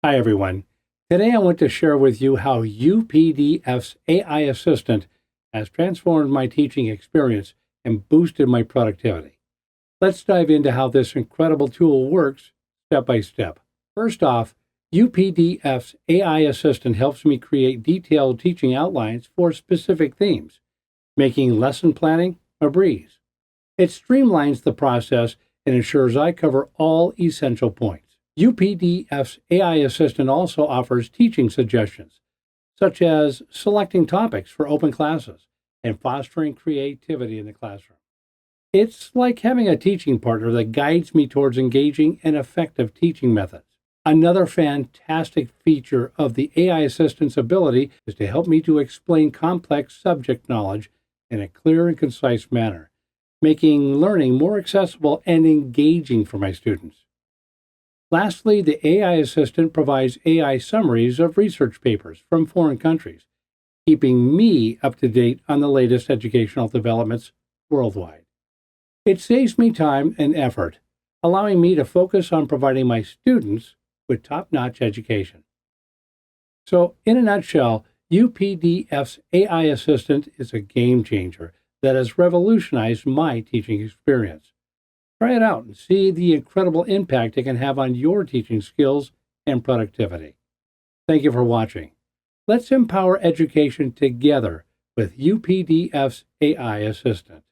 Hi, everyone. Today I want to share with you how UPDF's AI assistant has transformed my teaching experience and boosted my productivity. Let's dive into how this incredible tool works step by step. First off, UPDF's AI assistant helps me create detailed teaching outlines for specific themes, making lesson planning a breeze. It streamlines the process and ensures I cover all essential points. UPDF's AI assistant also offers teaching suggestions, such as selecting topics for open classes and fostering creativity in the classroom. It's like having a teaching partner that guides me towards engaging and effective teaching methods. Another fantastic feature of the AI assistant's ability is to help me to explain complex subject knowledge in a clear and concise manner, making learning more accessible and engaging for my students. Lastly, the AI assistant provides AI summaries of research papers from foreign countries, keeping me up to date on the latest educational developments worldwide. It saves me time and effort, allowing me to focus on providing my students with top-notch education. So, in a nutshell, UPDF's AI assistant is a game changer that has revolutionized my teaching experience. Try it out and see the incredible impact it can have on your teaching skills and productivity. Thank you for watching. Let's empower education together with UPDF's AI assistant.